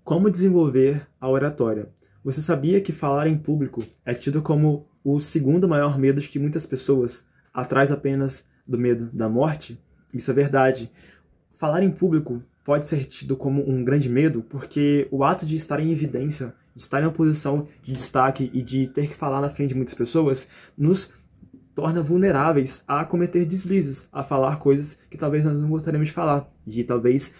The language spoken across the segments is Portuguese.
Como desenvolver a oratória? Você sabia que falar em público é tido como o segundo maior medo que muitas pessoas, atrás apenas do medo da morte? Isso é verdade. Falar em público pode ser tido como um grande medo porque o ato de estar em evidência, de estar em uma posição de destaque e de ter que falar na frente de muitas pessoas, nos torna vulneráveis a cometer deslizes, a falar coisas que talvez nós não gostaríamos de falar, de talvez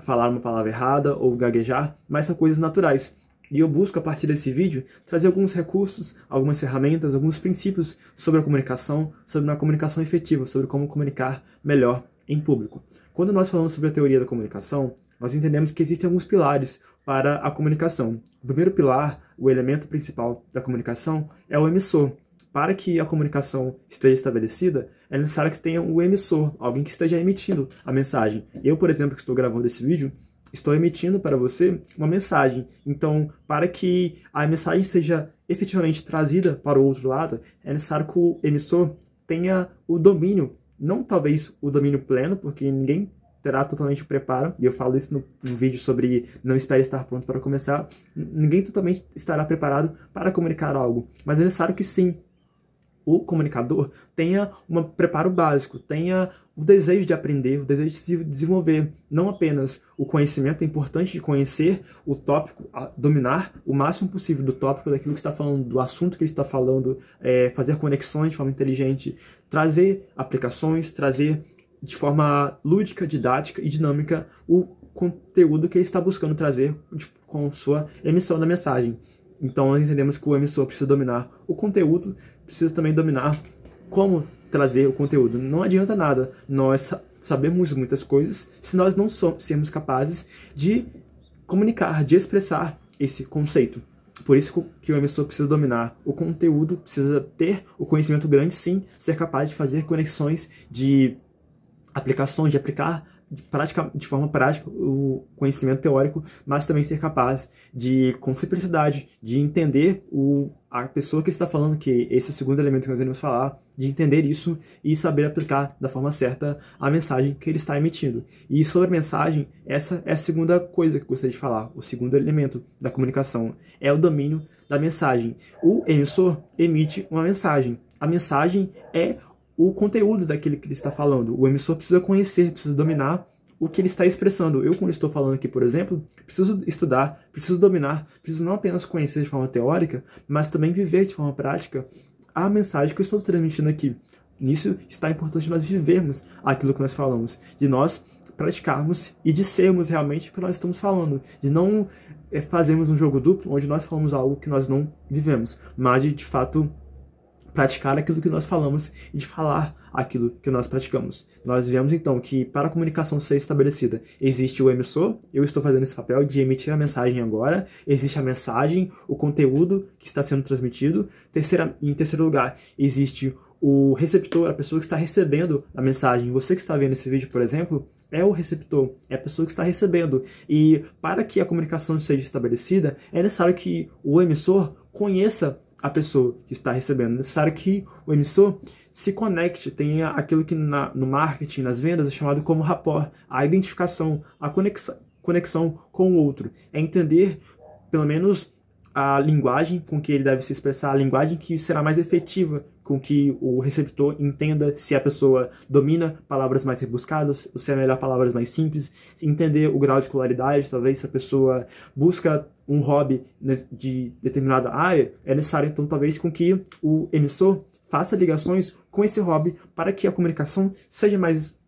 falar uma palavra errada ou gaguejar, mas são coisas naturais. E eu busco, a partir desse vídeo, trazer alguns recursos, algumas ferramentas, alguns princípios sobre a comunicação, sobre uma comunicação efetiva, sobre como comunicar melhor em público. Quando nós falamos sobre a teoria da comunicação, nós entendemos que existem alguns pilares para a comunicação. O primeiro pilar, o elemento principal da comunicação, é o emissor. Para que a comunicação esteja estabelecida, é necessário que tenha um emissor, alguém que esteja emitindo a mensagem. Eu, por exemplo, que estou gravando esse vídeo, estou emitindo para você uma mensagem. Então, para que a mensagem seja efetivamente trazida para o outro lado, é necessário que o emissor tenha o domínio, não talvez o domínio pleno, porque ninguém terá totalmente o preparo, e eu falo isso no vídeo sobre não espere estar pronto para começar. Ninguém totalmente estará preparado para comunicar algo, mas é necessário que sim, o comunicador tenha um preparo básico, tenha o desejo de aprender, o desejo de se desenvolver, não apenas o conhecimento, é importante de conhecer o tópico, dominar o máximo possível do tópico, daquilo que está falando, do assunto que ele está falando, fazer conexões de forma inteligente, trazer aplicações, trazer de forma lúdica, didática e dinâmica o conteúdo que ele está buscando trazer com sua emissão da mensagem. Então nós entendemos que o emissor precisa dominar o conteúdo, precisa também dominar como trazer o conteúdo. Não adianta nada nós sabermos muitas coisas se nós não sermos capazes de comunicar, de expressar esse conceito. Por isso que o emissor precisa dominar o conteúdo, precisa ter o conhecimento grande, sim, ser capaz de fazer conexões de aplicações, de aplicar de forma prática o conhecimento teórico, mas também ser capaz de, com simplicidade, de entender a pessoa que está falando, que esse é o segundo elemento que nós iremos falar, de entender isso e saber aplicar da forma certa a mensagem que ele está emitindo. E sobre a mensagem, essa é a segunda coisa que eu gostaria de falar, o segundo elemento da comunicação, é o domínio da mensagem. O emissor emite uma mensagem. A mensagem é o conteúdo daquele que ele está falando. O emissor precisa conhecer, precisa dominar o que ele está expressando. Eu, quando estou falando aqui, por exemplo, preciso estudar, preciso dominar, preciso não apenas conhecer de forma teórica, mas também viver de forma prática a mensagem que eu estou transmitindo aqui. Nisso está importante nós vivermos aquilo que nós falamos, de nós praticarmos e de sermos realmente o que nós estamos falando, de não fazermos um jogo duplo onde nós falamos algo que nós não vivemos, mas de fato praticar aquilo que nós falamos e de falar aquilo que nós praticamos. Nós vemos então que para a comunicação ser estabelecida existe o emissor, eu estou fazendo esse papel de emitir a mensagem agora, existe a mensagem, o conteúdo que está sendo transmitido, em terceiro lugar existe o receptor, a pessoa que está recebendo a mensagem. Você que está vendo esse vídeo, por exemplo, é o receptor, é a pessoa que está recebendo. E para que a comunicação seja estabelecida, é necessário que o emissor conheça a pessoa que está recebendo. É necessário que o emissor se conecte, tenha aquilo que no marketing, nas vendas, é chamado como rapport, a identificação, a conexão com o outro. É entender, pelo menos, a linguagem com que ele deve se expressar, a linguagem que será mais efetiva, com que o receptor entenda se a pessoa domina palavras mais rebuscadas, ou se é melhor palavras mais simples, entender o grau de escolaridade, talvez se a pessoa busca um hobby de determinada área, é necessário então talvez com que o emissor faça ligações com esse hobby para que a comunicação seja mais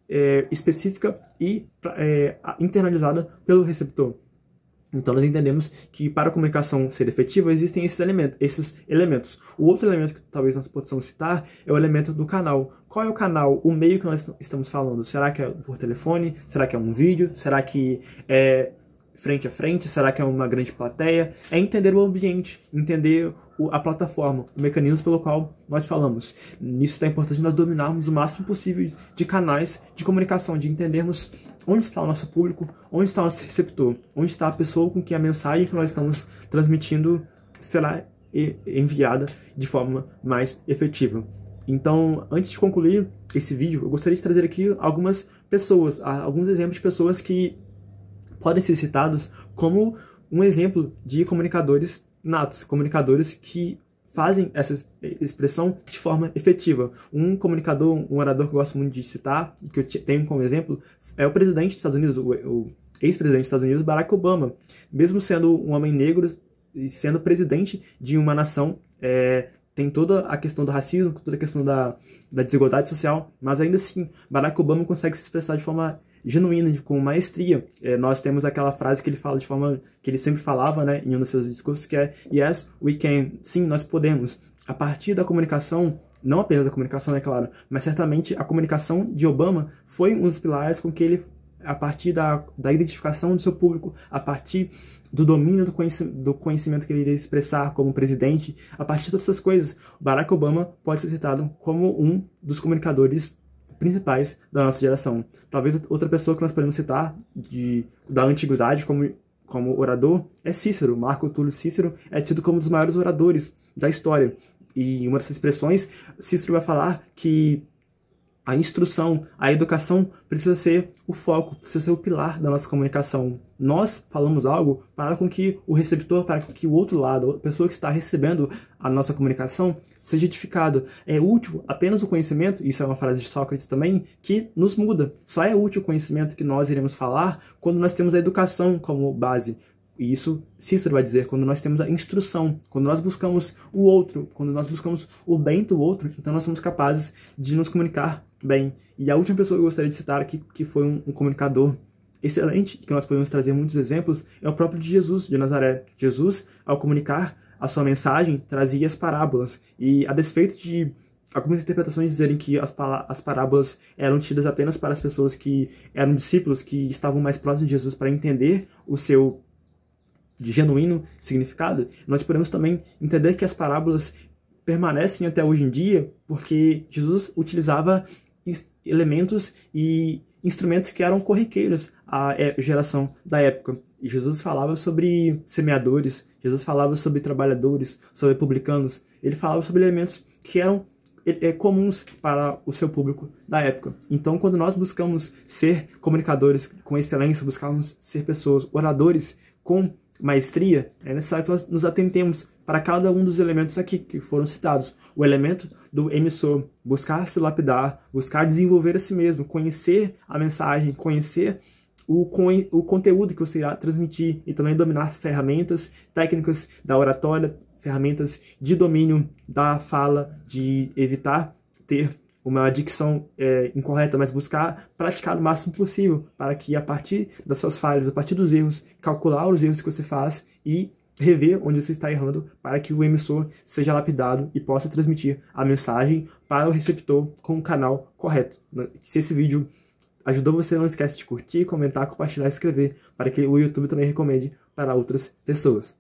específica e internalizada pelo receptor. Então nós entendemos que para a comunicação ser efetiva existem esses elementos. O outro elemento que talvez nós possamos citar é o elemento do canal. Qual é o canal, o meio que nós estamos falando? Será que é por telefone? Será que é um vídeo? Será que é frente a frente? Será que é uma grande plateia? É entender o ambiente, entender a plataforma, o mecanismo pelo qual nós falamos. Nisso está importante nós dominarmos o máximo possível de canais de comunicação, de entendermos onde está o nosso público, onde está o nosso receptor, onde está a pessoa com quem a mensagem que nós estamos transmitindo será enviada de forma mais efetiva. Então, antes de concluir esse vídeo, eu gostaria de trazer aqui algumas pessoas, alguns exemplos de pessoas que podem ser citadas como um exemplo de comunicadores natos, comunicadores que fazem essa expressão de forma efetiva. Um comunicador, um orador que eu gosto muito de citar, e que eu tenho como exemplo, é o presidente dos Estados Unidos, o ex-presidente dos Estados Unidos, Barack Obama. Mesmo sendo um homem negro e sendo presidente de uma nação, tem toda a questão do racismo, toda a questão da desigualdade social, mas ainda assim, Barack Obama consegue se expressar de forma genuína, com maestria. Nós temos aquela frase que ele fala de forma que ele sempre falava, né, em um dos seus discursos, que é "Yes, we can", sim, nós podemos. A partir da comunicação, não apenas da comunicação, é claro, mas certamente a comunicação de Obama foi um dos pilares com que ele, a partir da identificação do seu público, a partir do domínio do conhecimento que ele iria expressar como presidente, a partir de todas essas coisas, Barack Obama pode ser citado como um dos comunicadores principais da nossa geração. Talvez outra pessoa que nós podemos citar da antiguidade como orador é Cícero. Marco Túlio Cícero é tido como um dos maiores oradores da história. E em uma dessas expressões, Cícero vai falar que a instrução, a educação precisa ser o foco, precisa ser o pilar da nossa comunicação. Nós falamos algo para com que o receptor, para que o outro lado, a pessoa que está recebendo a nossa comunicação, seja edificado. É útil apenas o conhecimento, isso é uma frase de Sócrates também, que nos muda. Só é útil o conhecimento que nós iremos falar quando nós temos a educação como base. E isso Cícero vai dizer, quando nós temos a instrução, quando nós buscamos o outro, quando nós buscamos o bem do outro, então nós somos capazes de nos comunicar bem. E a última pessoa que eu gostaria de citar aqui, que foi um comunicador excelente, que nós podemos trazer muitos exemplos, é o próprio de Jesus, de Nazaré. Jesus, ao comunicar a sua mensagem, trazia as parábolas. E a despeito de algumas interpretações dizerem que as parábolas eram tidas apenas para as pessoas que eram discípulos, que estavam mais próximos de Jesus para entender o seu de genuíno significado, nós podemos também entender que as parábolas permanecem até hoje em dia porque Jesus utilizava elementos e instrumentos que eram corriqueiros à geração da época. E Jesus falava sobre semeadores, Jesus falava sobre trabalhadores, sobre publicanos, ele falava sobre elementos que eram comuns para o seu público da época. Então, quando nós buscamos ser comunicadores com excelência, buscamos ser pessoas, oradores com maestria, é necessário que nós nos atentemos para cada um dos elementos aqui que foram citados. O elemento do emissor, buscar se lapidar, buscar desenvolver a si mesmo, conhecer a mensagem, conhecer o conteúdo que você irá transmitir e também dominar ferramentas, técnicas da oratória, ferramentas de domínio da fala, de evitar ter uma dicção incorreta, mas buscar praticar o máximo possível para que, a partir das suas falhas, a partir dos erros, calcular os erros que você faz e rever onde você está errando para que o emissor seja lapidado e possa transmitir a mensagem para o receptor com o canal correto. Se esse vídeo ajudou você, não esquece de curtir, comentar, compartilhar e inscrever para que o YouTube também recomende para outras pessoas.